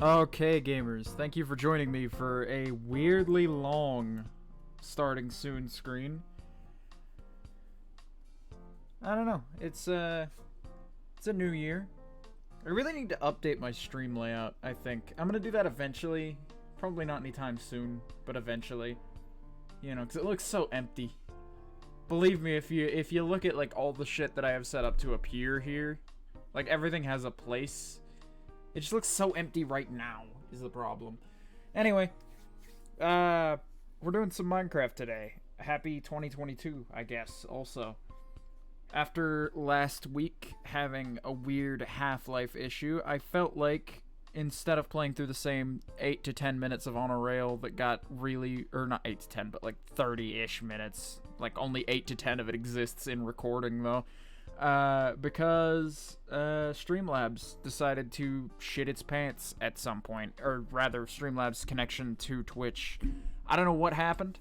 Okay, gamers, thank you for joining me for a weirdly long starting soon screen. I don't know, it's a new year. I really need to update my stream layout, I think. I'm gonna do that eventually. Probably not anytime soon, but eventually. You know, because it looks so empty. Believe me, if you look at like all the shit that I have set up to appear here, like everything has a place. It just looks so empty right now, is the problem. Anyway, we're doing some Minecraft today. Happy 2022, I guess, also. After last week having a weird Half-Life issue, I felt like instead of playing through the same 8 to 10 minutes of On a Rail that got really, or not 8 to 10, but like 30-ish minutes. Like only 8 to 10 of it exists in recording though. Because Streamlabs decided to shit its pants at some point, or rather Streamlabs' connection to Twitch. I don't know what happened.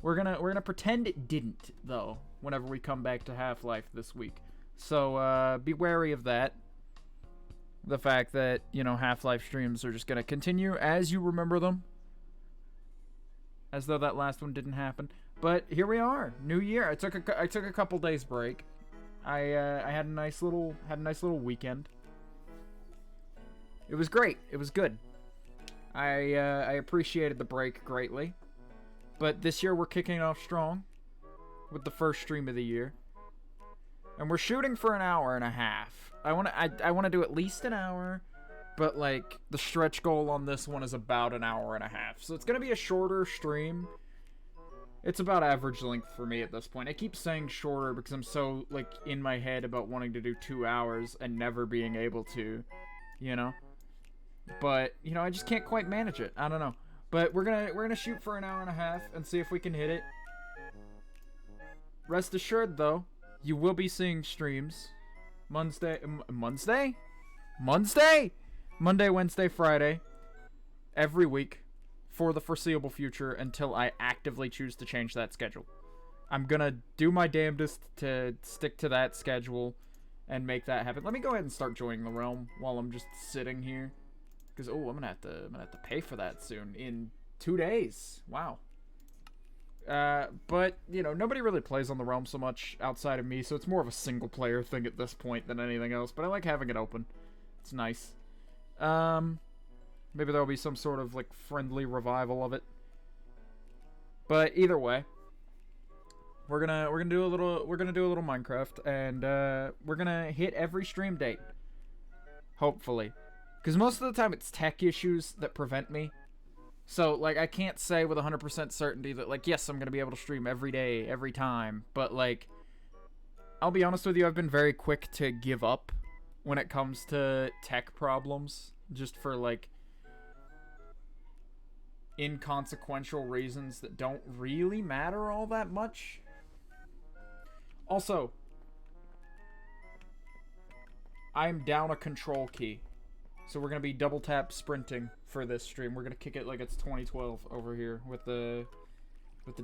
We're gonna pretend it didn't though whenever we come back to Half-Life this week. So be wary of that. The fact that, you know, Half-Life streams are just gonna continue as you remember them. As though that last one didn't happen. But here we are, new year. I took a couple days break. I had a nice little weekend. It was great. It was good. I appreciated the break greatly. But this year we're kicking off strong with the first stream of the year. And we're shooting for an hour and a half. I want to do at least an hour, but like the stretch goal on this one is about an hour and a half. So it's going to be a shorter stream. It's about average length for me at this point. I keep saying shorter because I'm so, like, in my head about wanting to do 2 hours and never being able to, you know? But, you know, I just can't quite manage it. I don't know. But we're gonna shoot for an hour and a half and see if we can hit it. Rest assured, though, you will be seeing streams Monday, Wednesday, Friday, every week. For the foreseeable future until I actively choose to change that schedule. I'm gonna do my damnedest to stick to that schedule and make that happen. Let me go ahead and start joining the realm while I'm just sitting here, because I'm gonna have to pay for that soon in 2 days. Wow. But you know, nobody really plays on the realm so much outside of me, so it's more of a single player thing at this point than anything else. But I like having it open. It's nice. Maybe there'll be some sort of like friendly revival of it. But either way, we're gonna do a little Minecraft, and we're gonna hit every stream date. Hopefully, because most of the time it's tech issues that prevent me. So like I can't say with 100% certainty that like yes I'm gonna be able to stream every day, every time. But like I'll be honest with you, I've been very quick to give up when it comes to tech problems, just for like inconsequential reasons that don't really matter all that much. Also, I'm down a control key, so we're gonna be double tap sprinting for this stream. We're gonna kick it like it's 2012 over here with the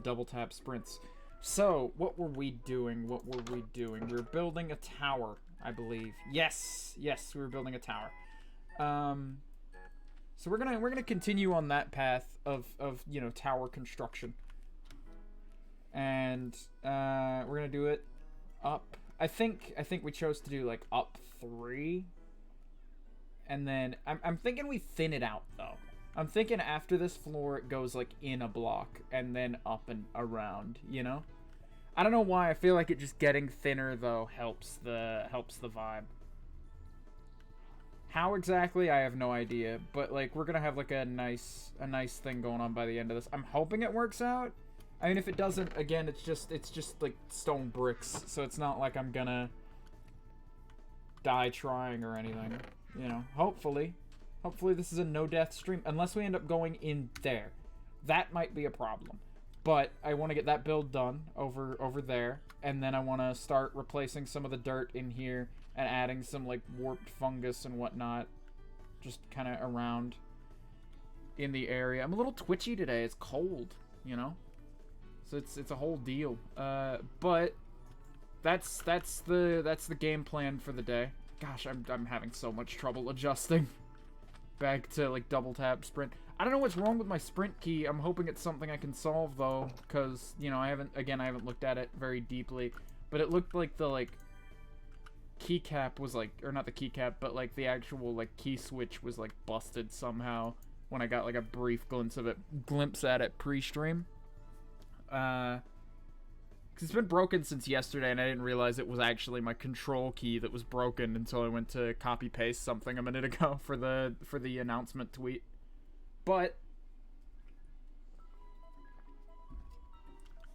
double tap sprints. So what were we doing? We were building a tower, I believe. Yes, we were building a tower. So we're gonna continue on that path of you know, tower construction, and we're gonna do it up. I think we chose to do like up 3, and then I'm thinking we thin it out though. I'm thinking after this floor it goes like in a block and then up and around. You know, I don't know why I feel like it just getting thinner though helps the vibe. How exactly, I have no idea, but like we're gonna have like a nice thing going on by the end of this. I'm hoping it works out. I mean, if it doesn't, again, it's just like stone bricks, so it's not like I'm gonna die trying or anything. You know, hopefully this is a no-death stream, unless we end up going in there. That might be a problem, but I want to get that build done over there, and then I want to start replacing some of the dirt in here and adding some like warped fungus and whatnot, just kind of around in the area. I'm a little twitchy today. It's cold, you know, so it's a whole deal. But that's the game plan for the day. Gosh, I'm having so much trouble adjusting. back to, like, double tap sprint. I don't know what's wrong with my sprint key. I'm hoping it's something I can solve, though, because, you know, I haven't looked at it very deeply, but it looked like the, like, keycap was, like, or not the keycap, but, like, the actual, like, key switch was, like, busted somehow when I got, like, a brief glimpse at it pre-stream. 'Cause it's been broken since yesterday, and I didn't realize it was actually my control key that was broken until I went to copy-paste something a minute ago for the announcement tweet. But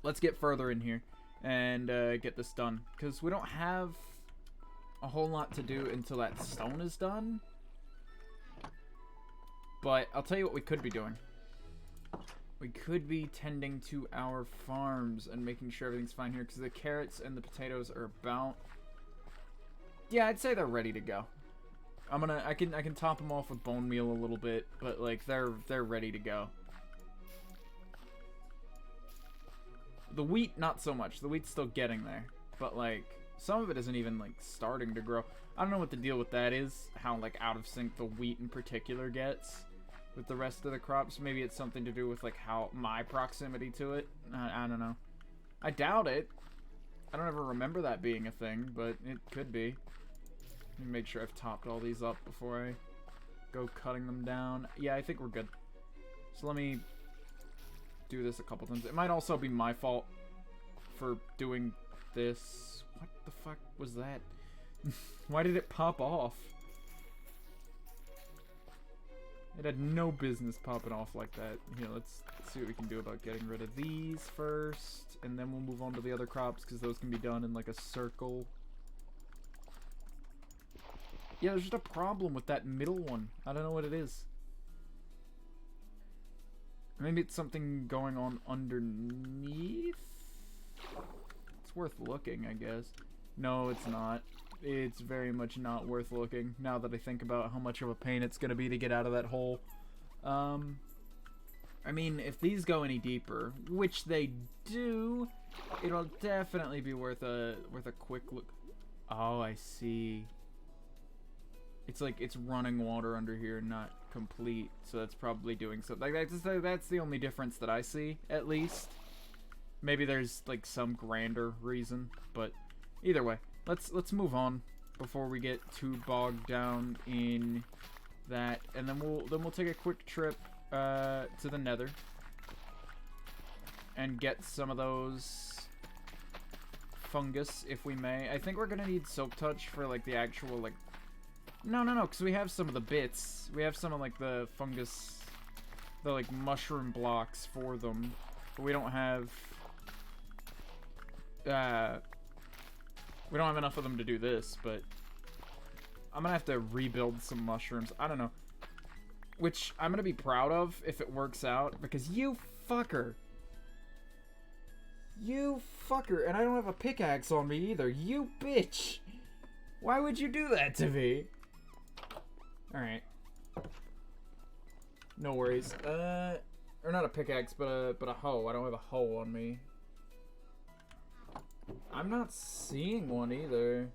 let's get further in here and get this done, because we don't have a whole lot to do until that stone is done. But I'll tell you what we could be doing. We could be tending to our farms and making sure everything's fine here, because the carrots and the potatoes are about... Yeah, I'd say they're ready to go. I can top them off with bone meal a little bit, but like they're ready to go. The wheat, not so much. The wheat's still getting there, but like some of it isn't even like starting to grow. I don't know what the deal with that is. How like out of sync the wheat in particular gets with the rest of the crops. Maybe it's something to do with like how my proximity to it. I don't know. I doubt it. I don't ever remember that being a thing, but it could be. Let me make sure I've topped all these up before I go cutting them down. Yeah, I think we're good. So let me do this a couple times. It might also be my fault for doing this. What the fuck was that? Why did it pop off? It had no business popping off like that. Here, let's see what we can do about getting rid of these first, and then we'll move on to the other crops, because those can be done in like a circle. Yeah, there's just a problem with that middle one. I don't know what it is. Maybe it's something going on underneath? It's worth looking, I guess. No, it's not. It's very much not worth looking, now that I think about how much of a pain it's gonna be to get out of that hole. I mean, if these go any deeper, which they do, it'll definitely be worth a quick look. Oh, I see. It's like it's running water under here, not complete, so that's probably doing something. Like that's the only difference that I see, at least. Maybe there's like some grander reason, but either way, let's move on before we get too bogged down in that, and then we'll take a quick trip to the Nether and get some of those fungus, if we may. I think we're gonna need Silk Touch for like the actual like. No, because we have some of the bits. We have some of, like, the fungus, the, like, mushroom blocks for them. But we don't have, we don't have enough of them to do this, but I'm gonna have to rebuild some mushrooms. I don't know. Which I'm gonna be proud of if it works out, because you fucker. You fucker. And I don't have a pickaxe on me either. You bitch. Why would you do that to me? Alright. No worries. Or not a pickaxe, but a hoe. I don't have a hoe on me. I'm not seeing one either.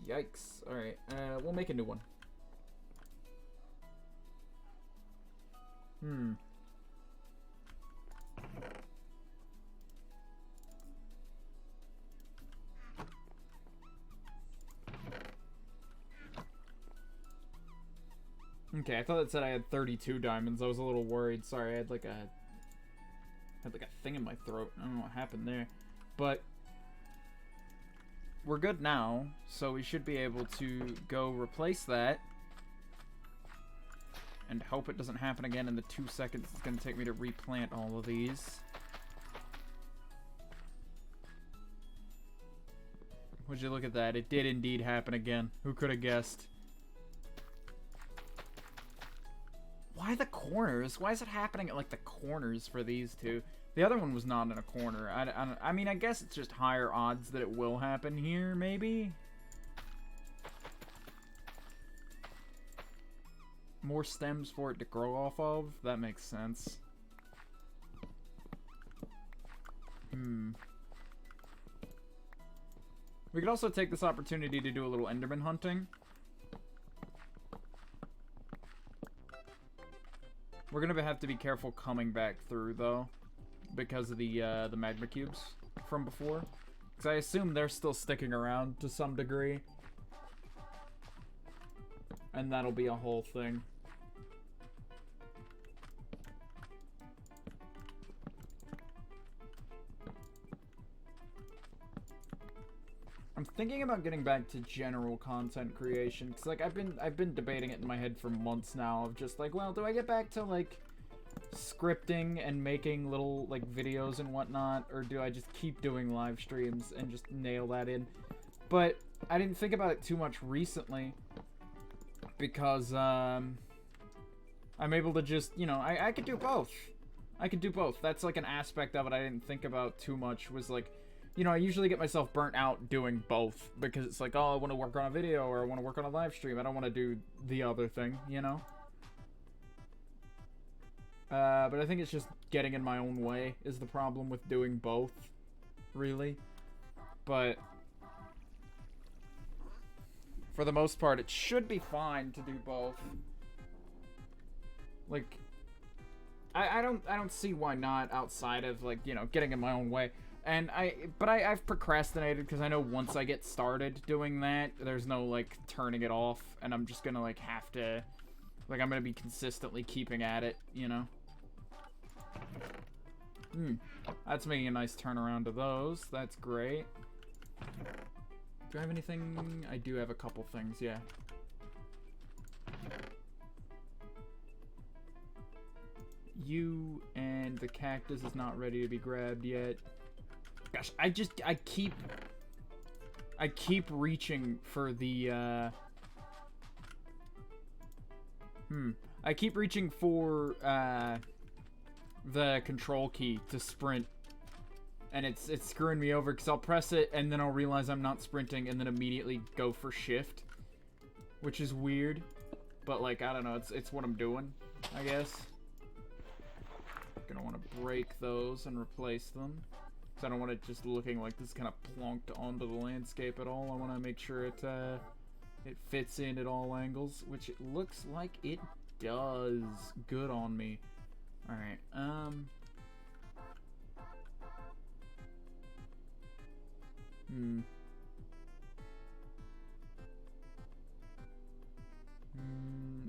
Yikes. Alright, we'll make a new one. Okay, I thought it said I had 32 diamonds. I was a little worried. Sorry, I had like a thing in my throat. I don't know what happened there. But we're good now, so we should be able to go replace that and hope it doesn't happen again in the 2 seconds it's going to take me to replant all of these. Would you look at that? It did indeed happen again. Who could have guessed? Why the corners? Why is it happening at, like, the corners for these two? The other one was not in a corner. I mean, I guess it's just higher odds that it will happen here, maybe? More stems for it to grow off of? That makes sense. We could also take this opportunity to do a little Enderman hunting. We're gonna have to be careful coming back through, though, because of the magma cubes from before. Because I assume they're still sticking around to some degree. And that'll be a whole thing. I'm thinking about getting back to general content creation, because like I've been debating it in my head for months now of just like, well, do I get back to like scripting and making little like videos and whatnot, or do I just keep doing live streams and just nail that in? But I didn't think about it too much recently because I'm able to just, you know, I could do both. I could do both. That's like an aspect of it I didn't think about too much, was like, you know, I usually get myself burnt out doing both because it's like, oh, I want to work on a video or I want to work on a live stream. I don't want to do the other thing, you know? But I think it's just getting in my own way is the problem with doing both, really. But for the most part, it should be fine to do both. Like, I don't see why not outside of, like, you know, getting in my own way. And I've procrastinated because I know once I get started doing that, there's no, like, turning it off, and I'm just gonna, like, have to, like, I'm gonna be consistently keeping at it, you know? That's making a nice turnaround to those. That's great. Do I have anything? I do have a couple things, yeah. You and the cactus is not ready to be grabbed yet. Gosh, I keep reaching for the, I keep reaching for, the control key to sprint. And it's screwing me over, because I'll press it, and then I'll realize I'm not sprinting, and then immediately go for shift. Which is weird. But, like, I don't know, it's what I'm doing, I guess. Gonna want to break those and replace them. I don't want it just looking like this kind of plonked onto the landscape at all. I want to make sure it fits in at all angles, which it looks like it does. Good on me. All right.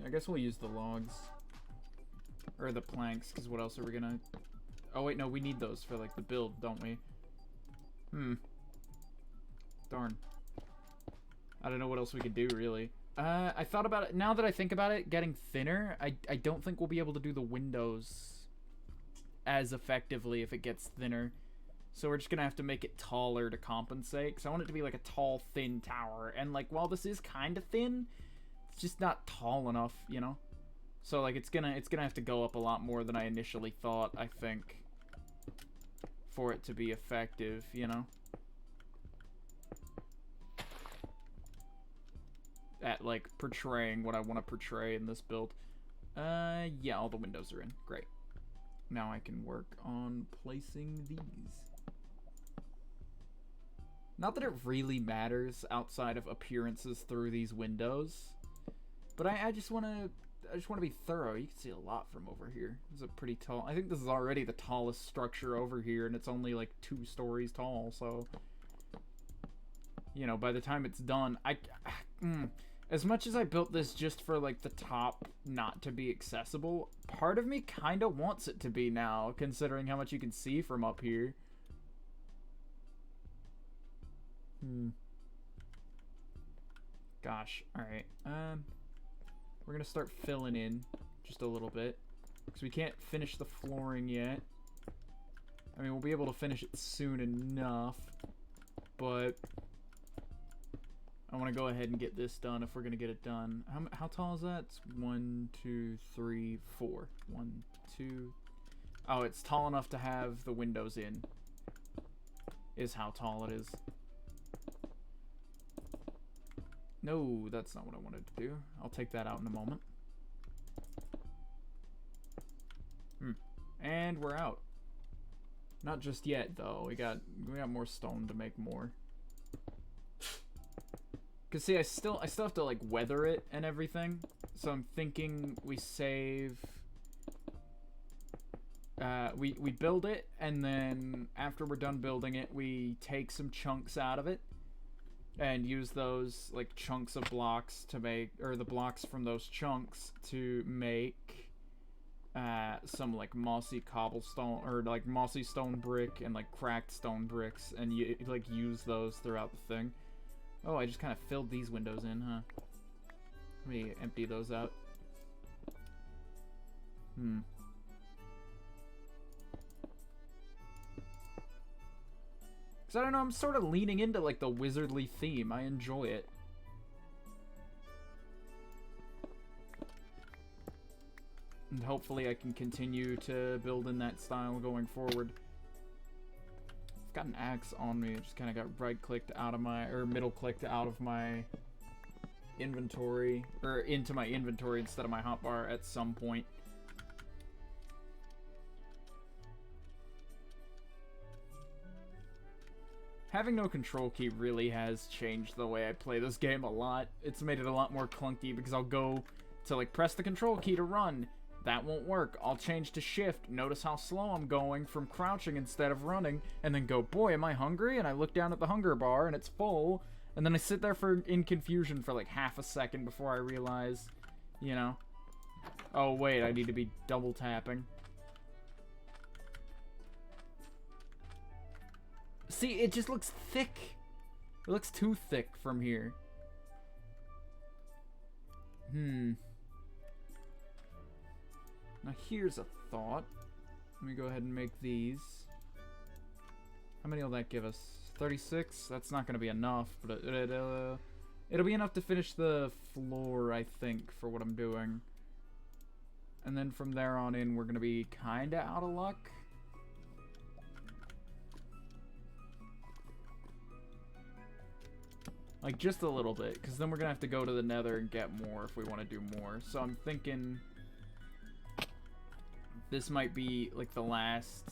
I guess we'll use the logs or the planks, because what else are we gonna? Oh, wait, no, we need those for, like, the build, don't we? Darn. I don't know what else we could do, really. I thought about it. Now that I think about it, getting thinner, I don't think we'll be able to do the windows as effectively if it gets thinner. So we're just gonna have to make it taller to compensate, because I want it to be, like, a tall, thin tower. And, like, while this is kind of thin, it's just not tall enough, you know? So, like, it's gonna have to go up a lot more than I initially thought, I think, for it to be effective, you know? At, like, portraying what I want to portray in this build. Yeah, all the windows are in. Great. Now I can work on placing these. Not that it really matters outside of appearances through these windows, but I just want to be thorough. You can see a lot from over here. This is a pretty tall... I think this is already the tallest structure over here, and it's only, like, 2 stories tall, so... You know, by the time it's done, as much as I built this just for, like, the top not to be accessible, part of me kind of wants it to be now, considering how much you can see from up here. Gosh, alright. We're gonna start filling in just a little bit, because we can't finish the flooring yet. I mean, we'll be able to finish it soon enough, but I want to go ahead and get this done if we're gonna get it done. How tall is that? It's 1, 2, 3, 4. 1, 2. Oh, it's tall enough to have the windows in. Is how tall it is. No, that's not what I wanted to do. I'll take that out in a moment. And we're out. Not just yet, though. We got more stone to make more. Cause see, I still have to, like, weather it and everything. So I'm thinking we save we build it, and then after we're done building it, we take some chunks out of it and use those like chunks of blocks to make, or the blocks from those chunks to make some like mossy cobblestone, or like mossy stone brick and like cracked stone bricks, and you like use those throughout the thing. Oh, I just kind of filled these windows in, huh? Let me empty those out. Because I don't know, I'm sort of leaning into like the wizardly theme. I enjoy it. And hopefully I can continue to build in that style going forward. I've got an axe on me. I just kind of got right-clicked out of my, or middle-clicked out of my inventory, or into my inventory instead of my hotbar at some point. Having no control key really has changed the way I play this game a lot. It's made it a lot more clunky because I'll go to like press the control key to run. That won't work. I'll change to shift. Notice how slow I'm going from crouching instead of running, and then go, boy, am I hungry? And I look down at the hunger bar and it's full. And then I sit there in confusion for like half a second before I realize, you know, oh wait, I need to be double tapping. See, it just looks thick. It looks too thick from here. Now here's a thought. Let me go ahead and make these. How many will that give us? 36? That's not going to be enough, but it'll be enough to finish the floor, I think, for what I'm doing. And then from there on in, we're going to be kind of out of luck. Like, just a little bit, because then we're going to have to go to the nether and get more if we want to do more. So I'm thinking this might be, like, the last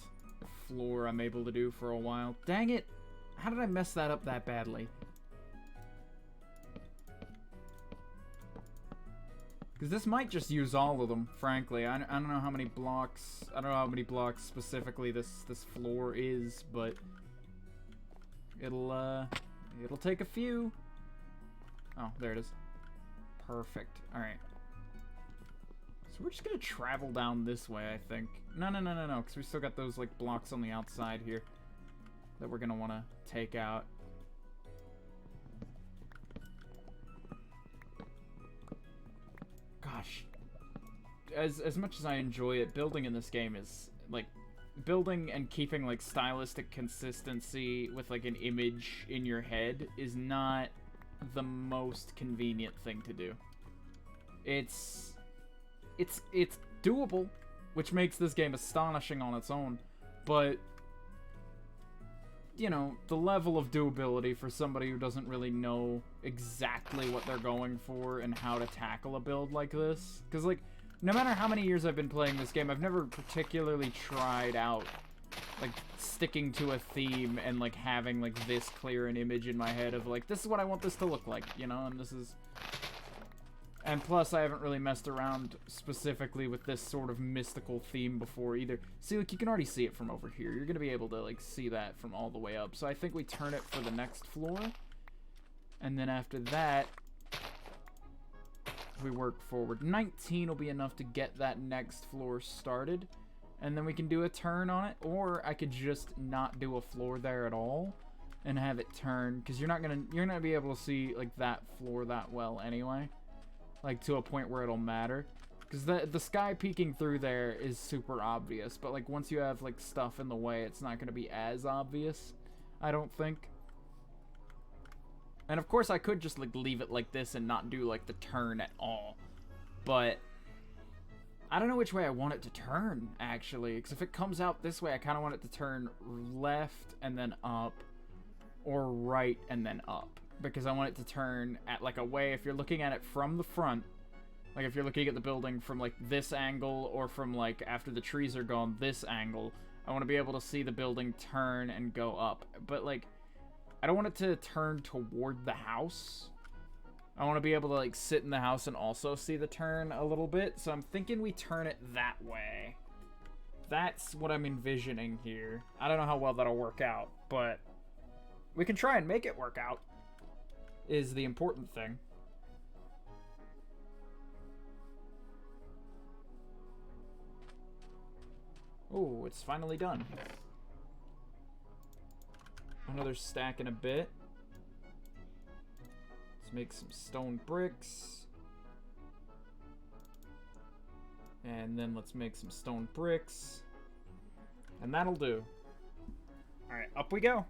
floor I'm able to do for a while. Dang it! How did I mess that up that badly? Because this might just use all of them, frankly. I don't know how many blocks... I don't know how many blocks specifically this floor is, but it'll take a few. Oh, there it is. Perfect. Alright. So we're just gonna travel down this way, I think. No, because we still got those, like, blocks on the outside here that we're gonna want to take out. Gosh. As much as I enjoy it, building in this game is, like, building and keeping, like, stylistic consistency with, like, an image in your head is not the most convenient thing to do. It's doable, which makes this game astonishing on its own, but, you know, the level of doability for somebody who doesn't really know exactly what they're going for and how to tackle a build like this, because, like, no matter how many years I've been playing this game, I've never particularly tried out, like, sticking to a theme and, like, having, like, this clear an image in my head of, like, this is what I want this to look like, you know, and this is... And plus, I haven't really messed around specifically with this sort of mystical theme before either. See, like, you can already see it from over here. You're gonna be able to, like, see that from all the way up. So I think we turn it for the next floor. And then after that, we work forward. 19 will be enough to get that next floor started. And then we can do a turn on it. Or I could just not do a floor there at all and have it turn. Because you're not gonna be able to see, like, that floor that well anyway. Like, to a point where it'll matter. Because the sky peeking through there is super obvious. But, like, once you have, like, stuff in the way, it's not going to be as obvious, I don't think. And, of course, I could just, like, leave it like this and not do, like, the turn at all. But I don't know which way I want it to turn, actually. Because if it comes out this way, I kind of want it to turn left and then up. Or right and then up. Because I want it to turn at, like, a way, if you're looking at it from the front, like, if you're looking at the building from, like, this angle, or from, like, after the trees are gone, this angle, I want to be able to see the building turn and go up. But, like, I don't want it to turn toward the house. I want to be able to, like, sit in the house and also see the turn a little bit, so I'm thinking we turn it that way. That's what I'm envisioning here. I don't know how well that'll work out, but we can try and make it work out, is the important thing. Oh, it's finally done. Another stack in a bit. Let's make some stone bricks. And then let's make some stone bricks. And that'll do. Alright, up we go.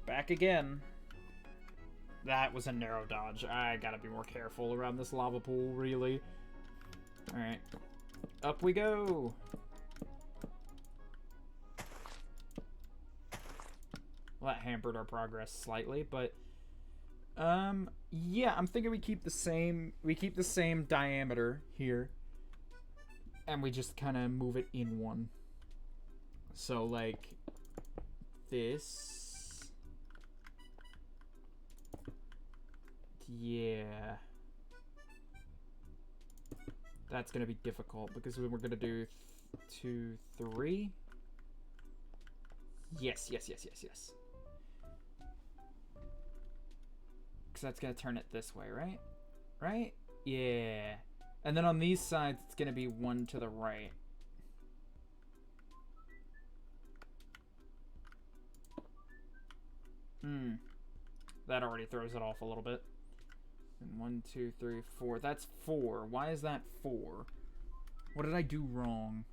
Back again. That was a narrow dodge. I gotta be more careful around this lava pool, really. Alright. Up we go. Well, that hampered our progress slightly, but yeah, I'm thinking we keep the same diameter here, and we just kind of move it in one. So like this. Yeah. That's gonna be difficult because we're gonna do 2, 3. Yes. Because that's gonna turn it this way, right? Right? Yeah. And then on these sides, it's gonna be 1 to the right. That already throws it off a little bit. And 1, 2, 3, 4. That's 4. Why is that 4? What did I do wrong?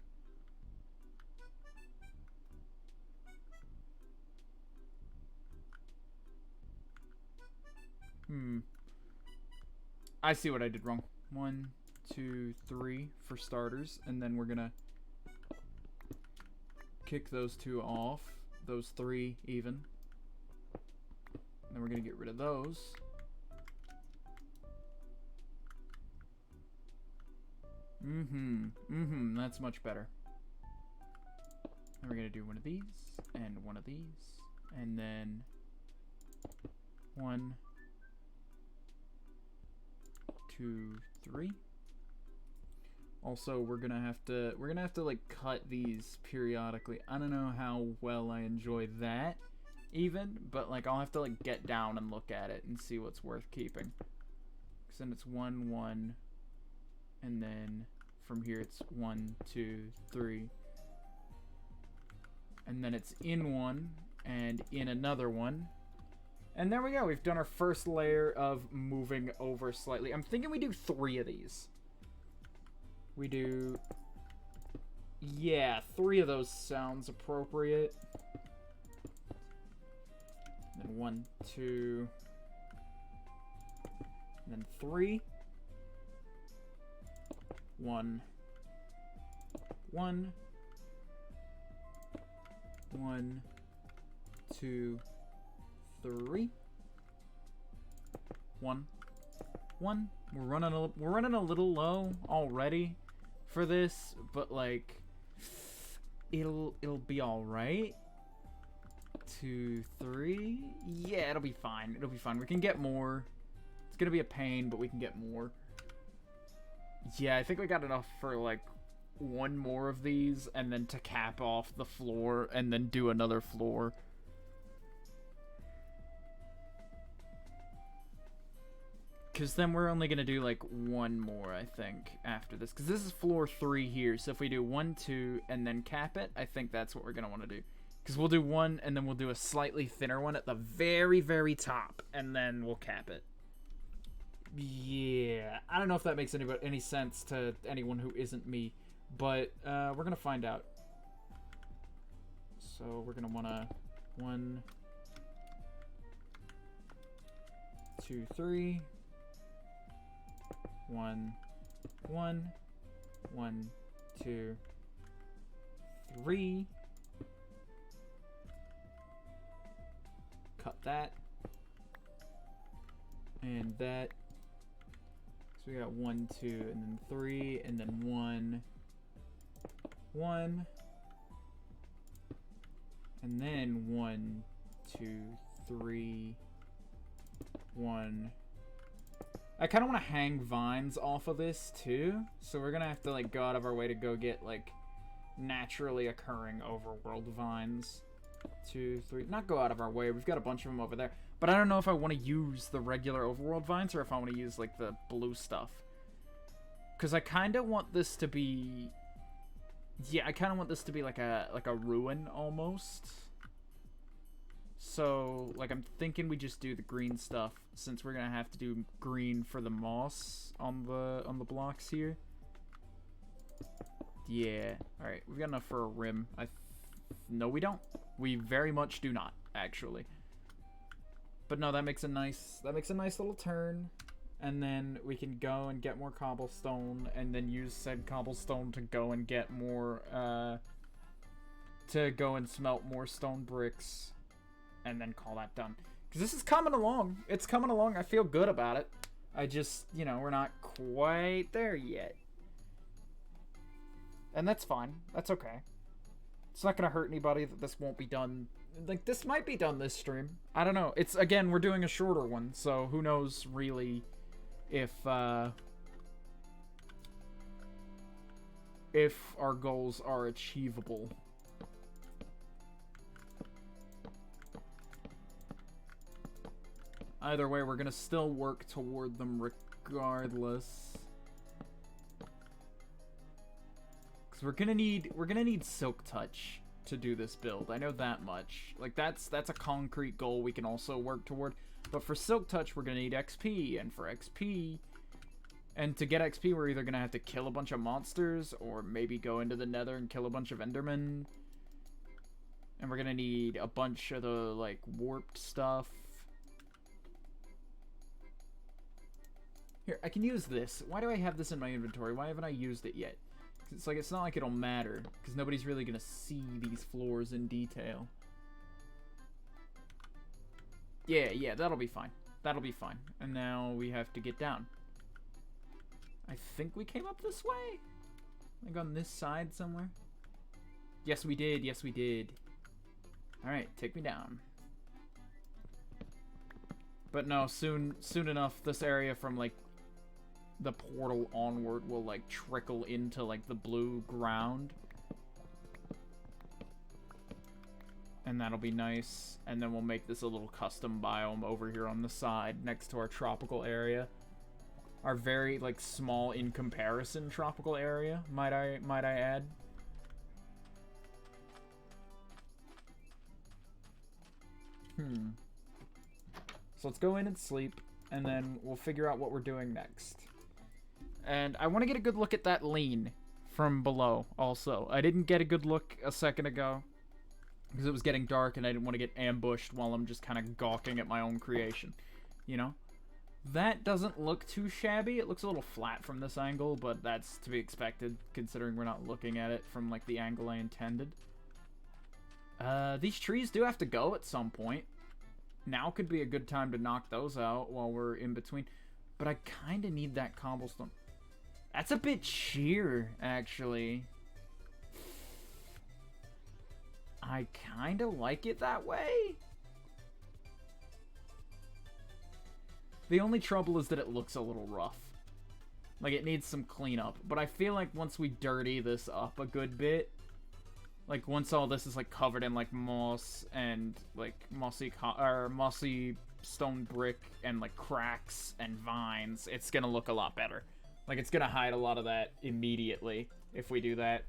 I see what I did wrong. 1, 2, 3 for starters, and then we're gonna kick those 2 off. Those 3 even. And then we're gonna get rid of those. That's much better. And we're gonna do one of these, and one of these, and then 1, 2, 3. Also, we're gonna have to like cut these periodically. I don't know how well I enjoy that even, but like I'll have to like get down and look at it and see what's worth keeping. Because then it's 1, 1, and then from here it's 1, 2, 3, and then it's in one and in another one. And there we go. We've done our first layer of moving over slightly. I'm thinking we do 3 of these. We do... Yeah, 3 of those sounds appropriate. Then 1, 2... And then 3. 1. 1. 1, 2... 3, 1, 1. We're running a little low already for this, but like it'll be all right. 2, 3. Yeah, it'll be fine. It'll be fine. We can get more. It's gonna be a pain, but we can get more. Yeah, I think we got enough for like 1 more of these, and then to cap off the floor, and then do another floor. Because then we're only going to do, like, 1 more, I think, after this. Because this is floor 3 here. So if we do 1, 2, and then cap it, I think that's what we're going to want to do. Because we'll do 1, and then we'll do a slightly thinner one at the very, very top. And then we'll cap it. Yeah. I don't know if that makes any sense to anyone who isn't me. But we're going to find out. So we're going to want to... 1, 2, 3... 1, 1, 1, 2, 3. Cut that. And that. So we got 1, 2, and then 3, and then 1, 1. And then 1, 2, 3, 1. I kind of want to hang vines off of this too, so we're gonna have to like go out of our way to go get like naturally occurring overworld vines. 2, 3. Not go out of our way. We've got a bunch of them over there. But I don't know if I want to use the regular overworld vines or if I want to use, like, the blue stuff. Because I kind of want this to be... Yeah, I kind of want this to be like a ruin, almost. So, like, I'm thinking we just do the green stuff, since we're going to have to do green for the moss on the blocks here. Yeah. Alright, we've got enough for a rim. No, we don't. We very much do not, actually. But no, that makes a nice little turn. And then we can go and get more cobblestone, and then use said cobblestone to go and get more, to go and smelt more stone bricks, and then call that done. Because this is coming along. It's coming along. I feel good about it. I just, you know, we're not quite there yet. And that's fine. That's okay. It's not going to hurt anybody that this won't be done. Like, this might be done this stream. I don't know. It's, again, we're doing a shorter one, so who knows, really... If our goals are achievable. Either way, we're gonna still work toward them regardless. Cause we're gonna need Silk Touch to do this build. I know that much. Like that's a concrete goal we can also work toward. But for Silk Touch, we're going to need XP, and for XP, and to get XP, we're either going to have to kill a bunch of monsters, or maybe go into the nether and kill a bunch of endermen. And we're going to need a bunch of the, like, warped stuff. Here, I can use this. Why do I have this in my inventory? Why haven't I used it yet? It's like, it's not like it'll matter, because nobody's really going to see these floors in detail. Yeah, that'll be fine. That'll be fine. And now we have to get down. I think we came up this way? Like on this side somewhere? Yes, we did. Yes, we did. Alright, take me down. But no, soon enough, this area from, like, the portal onward will, like, trickle into, like, the blue ground. And that'll be nice. And then we'll make this a little custom biome over here on the side next to our tropical area. Our very, like, small in comparison tropical area, might I add. So let's go in and sleep, and then we'll figure out what we're doing next. And I want to get a good look at that lean from below also. I didn't get a good look a second ago, because it was getting dark and I didn't want to get ambushed while I'm just kind of gawking at my own creation, you know? That doesn't look too shabby. It looks a little flat from this angle, but that's to be expected, considering we're not looking at it from, like, the angle I intended. These trees do have to go at some point. Now could be a good time to knock those out while we're in between. But I kind of need that cobblestone. That's a bit sheer, actually. I kind of like it that way. The only trouble is that it looks a little rough. Like, it needs some cleanup. But I feel like once we dirty this up a good bit, like, once all this is, like, covered in, like, moss and, like, mossy stone brick and, like, cracks and vines, it's gonna look a lot better. Like, it's gonna hide a lot of that immediately if we do that.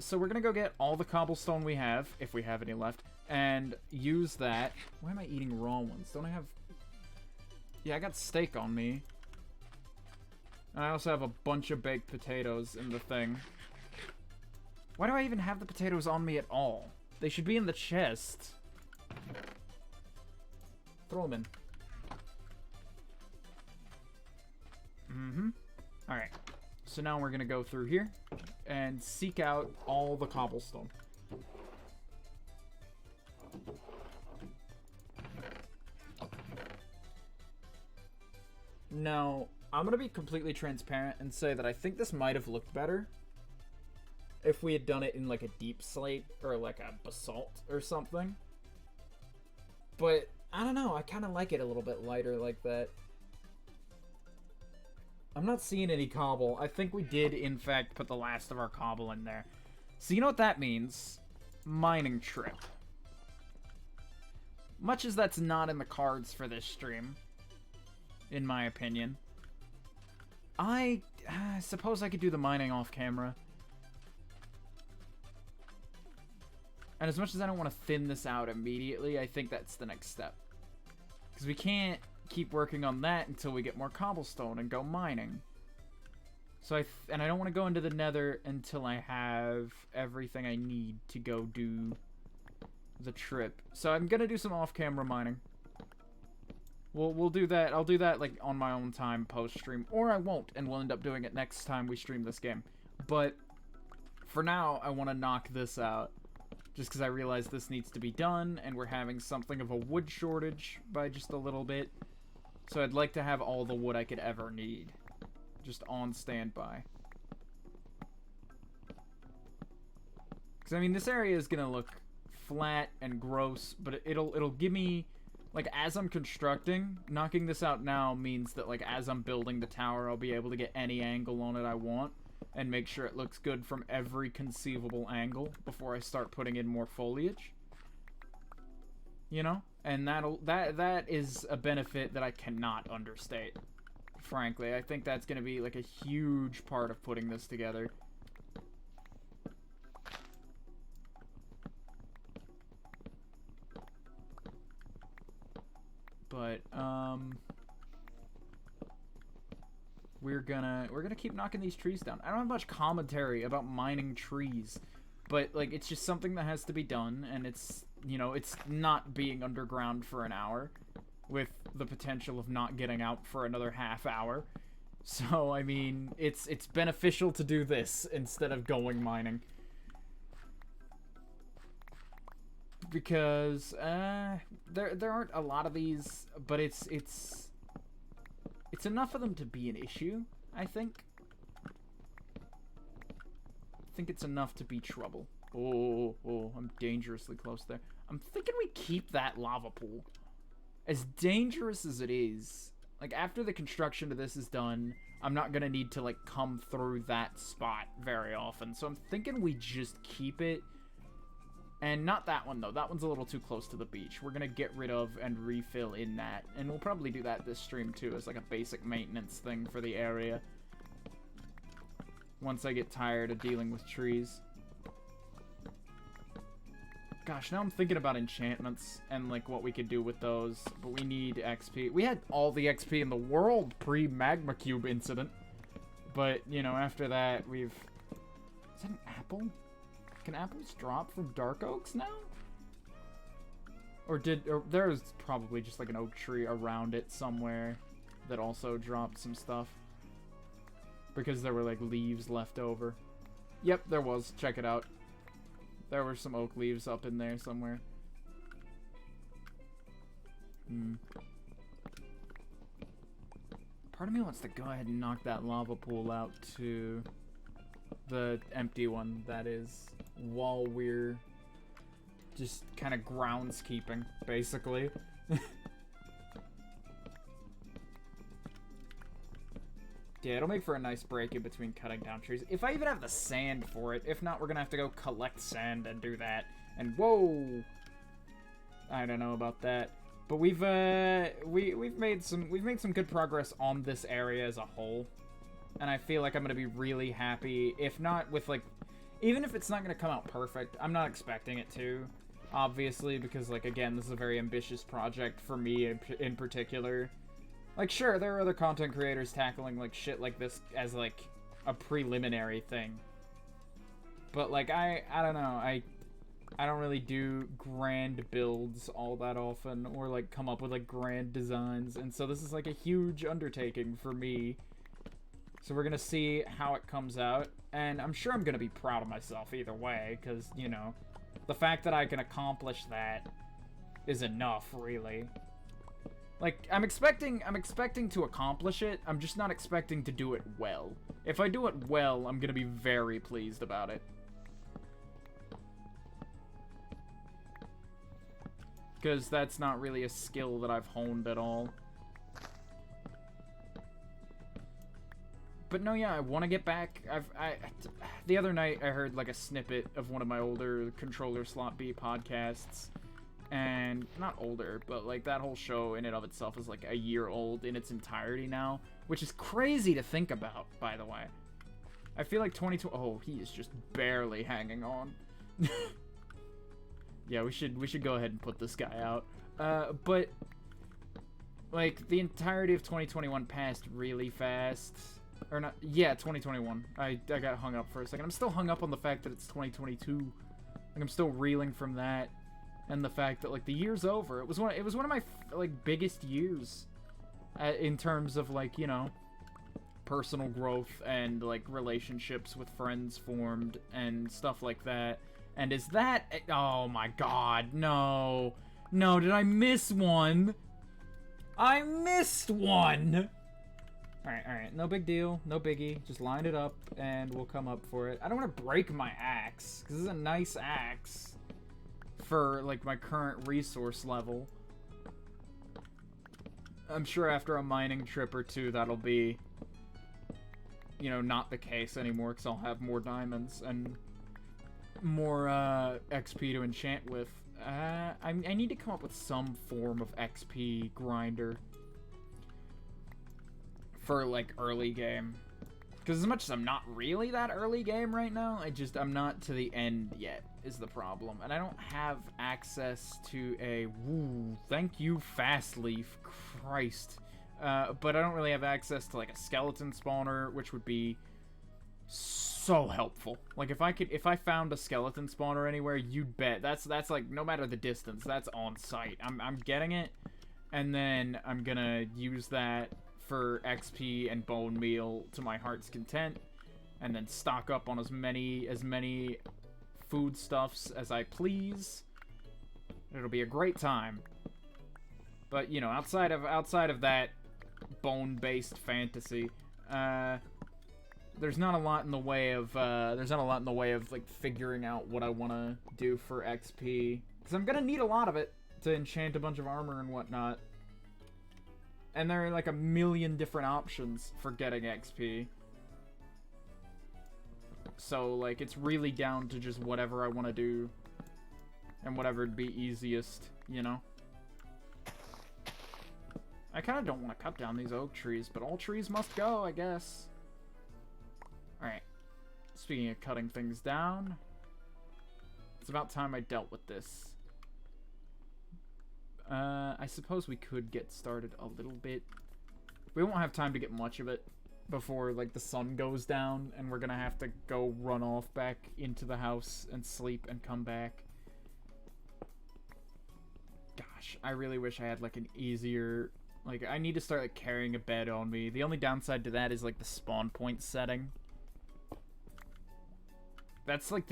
So we're gonna go get all the cobblestone we have, if we have any left, and use that. Why am I eating raw ones? Don't I have... Yeah, I got steak on me. And I also have a bunch of baked potatoes in the thing. Why do I even have the potatoes on me at all? They should be in the chest. Throw them in. Alright. So now we're gonna go through here and seek out all the cobblestone. Now, I'm gonna be completely transparent and say that I think this might have looked better if we had done it in, like, a deep slate or, like, a basalt or something. But, I don't know, I kind of like it a little bit lighter like that. I'm not seeing any cobble. I think we did, in fact, put the last of our cobble in there. So you know what that means? Mining trip. Much as that's not in the cards for this stream, in my opinion. I suppose I could do the mining off camera. And as much as I don't want to thin this out immediately, I think that's the next step. Because we can't keep working on that until we get more cobblestone and go mining. So I don't want to go into the nether until I have everything I need to go do the trip. So I'm gonna do some off-camera mining. We'll do that. I'll do that like on my own time post-stream, or I won't, and we'll end up doing it next time we stream this game. But for now, I want to knock this out, just because I realize this needs to be done, and we're having something of a wood shortage by just a little bit. So I'd like to have all the wood I could ever need, just on standby. Because I mean, this area is gonna look flat and gross, but it'll give me, like, as I'm constructing, knocking this out now means that, like, as I'm building the tower, I'll be able to get any angle on it I want and make sure it looks good from every conceivable angle before I start putting in more foliage. You know? And that is a benefit that I cannot understate. Frankly, I think that's gonna be, like, a huge part of putting this together. But, we're gonna keep knocking these trees down. I don't have much commentary about mining trees, but, like, it's just something that has to be done, and it's, you know, it's not being underground for an hour, with the potential of not getting out for another half hour. So, I mean, it's beneficial to do this instead of going mining. Because there aren't a lot of these, but it's enough of them to be an issue, I think. I think it's enough to be trouble. Oh, I'm dangerously close there. I'm thinking we keep that lava pool. As dangerous as it is, like, after the construction of this is done, I'm not gonna need to, like, come through that spot very often. So I'm thinking we just keep it. And not that one, though. That one's a little too close to the beach. We're gonna get rid of and refill in that. And we'll probably do that this stream, too, as like a basic maintenance thing for the area. Once I get tired of dealing with trees. Gosh, now I'm thinking about enchantments and, like, what we could do with those. But we need XP. We had all the XP in the world pre-Magma Cube incident. But, you know, after that, we've... Is that an apple? Can apples drop from dark oaks now? Or there's probably just like an oak tree around it somewhere that also dropped some stuff. Because there were like leaves left over. Yep, there was. Check it out. There were some oak leaves up in there somewhere. Part of me wants to go ahead and knock that lava pool out too. The empty one, that is, while we're just kind of groundskeeping, basically. Yeah, it'll make for a nice break in between cutting down trees. If I even have the sand for it. If not, we're gonna have to go collect sand and do that. And whoa! I don't know about that. But we've made some good progress on this area as a whole. And I feel like I'm gonna be really happy, if not with, like, even if it's not gonna come out perfect. I'm not expecting it to, obviously, because, like, again, this is a very ambitious project for me in particular. Like, sure, there are other content creators tackling, like, shit like this as, like, a preliminary thing. But, like, I don't know, I don't really do grand builds all that often, or, like, come up with, like, grand designs, and so this is, like, a huge undertaking for me. So we're gonna see how it comes out, and I'm sure I'm gonna be proud of myself either way, because, you know, the fact that I can accomplish that is enough, really. Like, I'm expecting to accomplish it, I'm just not expecting to do it well. If I do it well, I'm gonna be very pleased about it. Because that's not really a skill that I've honed at all. But no, yeah, I want to get back. The other night I heard like a snippet of one of my older Controller Slot B podcasts, and not older, but like that whole show in and of itself is like a year old in its entirety now, which is crazy to think about, by the way. I feel like 2020. Oh, he is just barely hanging on. Yeah, we should go ahead and put this guy out. But like the entirety of 2021 passed really fast. Or not, yeah, 2021. I got hung up for a second. I'm still hung up on the fact that it's 2022. Like, I'm still reeling from that, and the fact that like the year's over. It was one of my like biggest years, in terms of like, you know, personal growth and like relationships with friends formed and stuff like that. And is that? Oh my God, no, did I miss one? I missed one. Alright, no big deal, no biggie. Just line it up and we'll come up for it. I don't want to break my axe, because this is a nice axe for, like, my current resource level. I'm sure after a mining trip or two that'll be, you know, not the case anymore, because I'll have more diamonds and more XP to enchant with. I need to come up with some form of XP grinder for like early game, because as much as I'm not really that early game right now, I'm not to the end yet is the problem, and I don't have access to a thank you Fast Leaf, Christ, but I don't really have access to like a skeleton spawner, which would be so helpful. Like if I found a skeleton spawner anywhere, you'd bet that's like, no matter the distance, that's on site. I'm getting it, and then I'm gonna use that for XP and bone meal to my heart's content, and then stock up on as many foodstuffs as I please. It'll be a great time. But you know, outside of that bone-based fantasy, there's not a lot in the way of like figuring out what I want to do for XP, because I'm gonna need a lot of it to enchant a bunch of armor and whatnot. And there are like a million different options for getting XP. So like it's really down to just whatever I want to do and whatever would be easiest, you know? I kind of don't want to cut down these oak trees, but all trees must go, I guess. Alright. Speaking of cutting things down, it's about time I dealt with this. I suppose we could get started a little bit. We won't have time to get much of it before, like, the sun goes down, and we're gonna have to go run off back into the house and sleep and come back. Gosh, I really wish I had, like, an easier... Like, I need to start, like, carrying a bed on me. The only downside to that is, like, the spawn point setting. That's like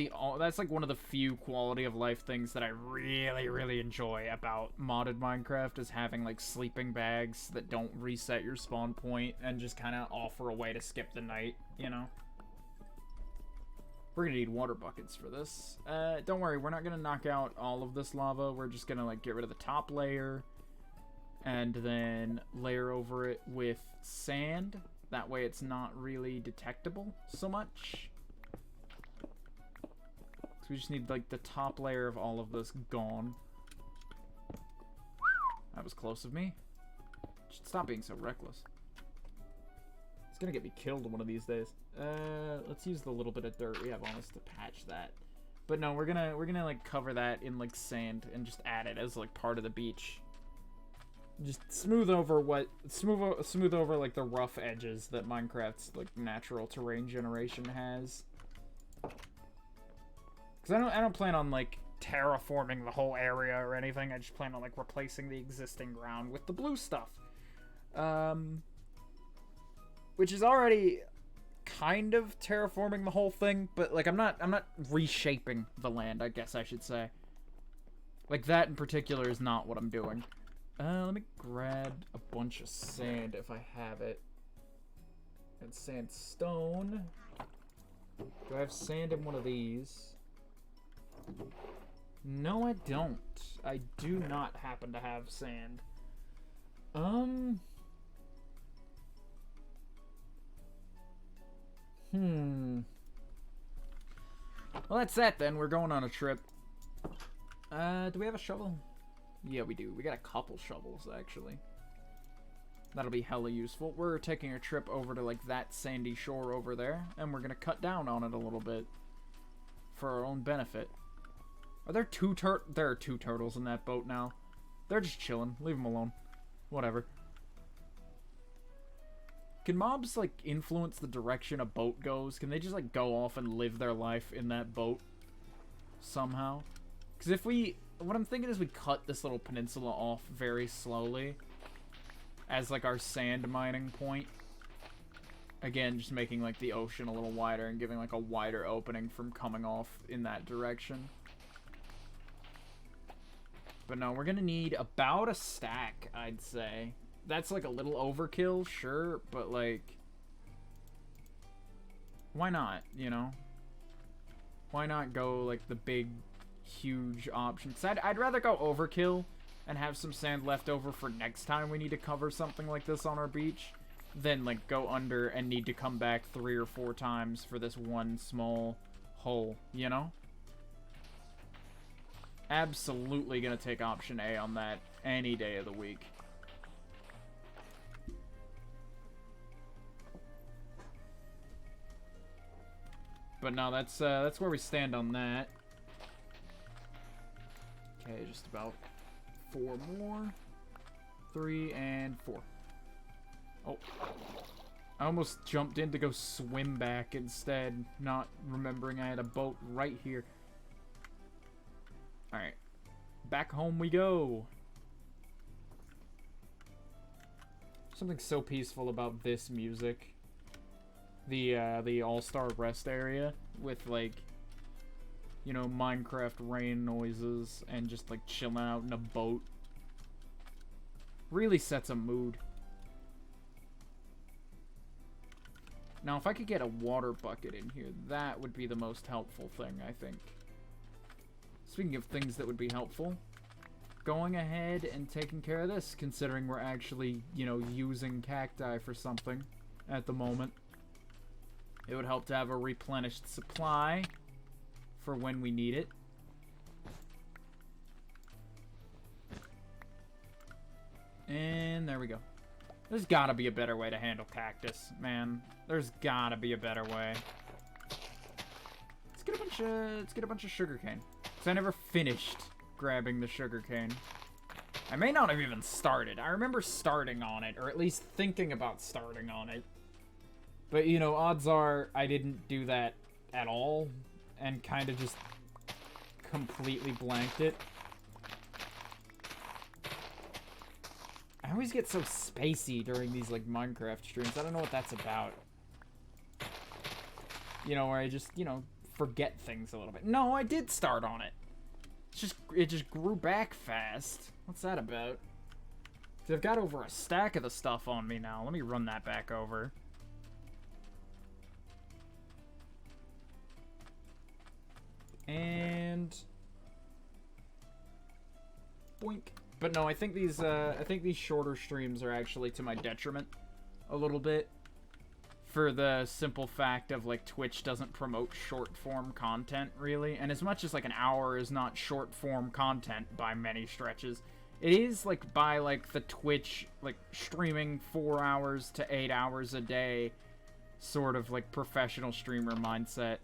one of the few quality of life things that I really, really enjoy about modded Minecraft, is having like sleeping bags that don't reset your spawn point and just kind of offer a way to skip the night, you know? We're gonna need water buckets for this. Don't worry, we're not gonna knock out all of this lava. We're just gonna like get rid of the top layer and then layer over it with sand. That way it's not really detectable so much. We just need, like, the top layer of all of this gone. That was close of me. Should stop being so reckless. It's gonna get me killed one of these days. Let's use the little bit of dirt we have on us to patch that. But no, we're gonna like cover that in like sand and just add it as like part of the beach. Just smooth over like the rough edges that Minecraft's like natural terrain generation has. Because I don't plan on, like, terraforming the whole area or anything. I just plan on, like, replacing the existing ground with the blue stuff. Which is already kind of terraforming the whole thing, but, like, I'm not reshaping the land, I guess I should say. Like, that in particular is not what I'm doing. Let me grab a bunch of sand if I have it. And sandstone. Do I have sand in one of these? No, I don't. I do not happen to have sand. Well, that's that then. We're going on a trip. Do we have a shovel? Yeah, we do. We got a couple shovels, actually. That'll be hella useful. We're taking a trip over to, like, that sandy shore over there, and we're gonna cut down on it a little bit for our own benefit. Are there there are two turtles in that boat now. They're just chilling. Leave them alone. Whatever. Can mobs, like, influence the direction a boat goes? Can they just, like, go off and live their life in that boat somehow? Because if we... What I'm thinking is we cut this little peninsula off very slowly as, like, our sand mining point. Again, just making, like, the ocean a little wider and giving, like, a wider opening from coming off in that direction. But no, we're gonna need about a stack, I'd say. That's, like, a little overkill, sure, but, like... Why not, you know? Why not go, like, the big, huge option? So I'd rather go overkill and have some sand left over for next time we need to cover something like this on our beach than, like, go under and need to come back 3 or 4 times for this one small hole, you know? Absolutely gonna take option A on that any day of the week. But no, that's where we stand on that. Okay, just about 4 more. 3 and 4. Oh. I almost jumped in to go swim back instead, not remembering I had a boat right here. Alright. Back home we go. Something so peaceful about this music. The All-Star Rest area with, like, you know, Minecraft rain noises and just, like, chilling out in a boat. Really sets a mood. Now, if I could get a water bucket in here, that would be the most helpful thing, I think. Speaking of things that would be helpful, going ahead and taking care of this, considering we're actually, you know, using cacti for something at the moment. It would help to have a replenished supply for when we need it. And there we go. There's gotta be a better way to handle cactus, man. There's gotta be a better way. Let's get a bunch of sugarcane. Because I never finished grabbing the sugarcane. I may not have even started. I remember starting on it, or at least thinking about starting on it. But, you know, odds are I didn't do that at all, and kind of just completely blanked it. I always get so spacey during these, like, Minecraft streams. I don't know what that's about. You know, where I just, you know, forget things a little bit. No, I did start on it. It just grew back fast. What's that about? 'Cause I've got over a stack of the stuff on me now. Let me run that back over. And boink. But no, I think these shorter streams are actually to my detriment a little bit, for the simple fact of, like, Twitch doesn't promote short form content really, and as much as, like, an hour is not short form content by many stretches, it is, like, by, like, the Twitch, like, streaming 4 hours to 8 hours a day sort of, like, professional streamer mindset.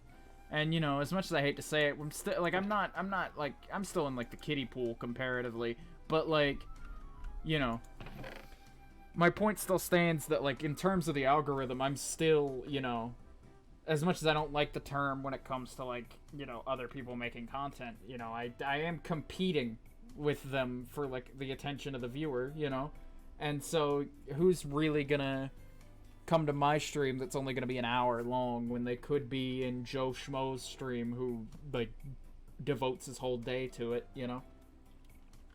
And, you know, as much as I hate to say it, I'm still, like, I'm still in, like, the kiddie pool comparatively, but, like, you know, my point still stands that, like, in terms of the algorithm, I'm still, you know, as much as I don't like the term when it comes to, like, you know, other people making content, you know, I am competing with them for, like, the attention of the viewer, you know, and so who's really gonna come to my stream that's only gonna be an hour long when they could be in Joe Schmo's stream who, like, devotes his whole day to it, you know?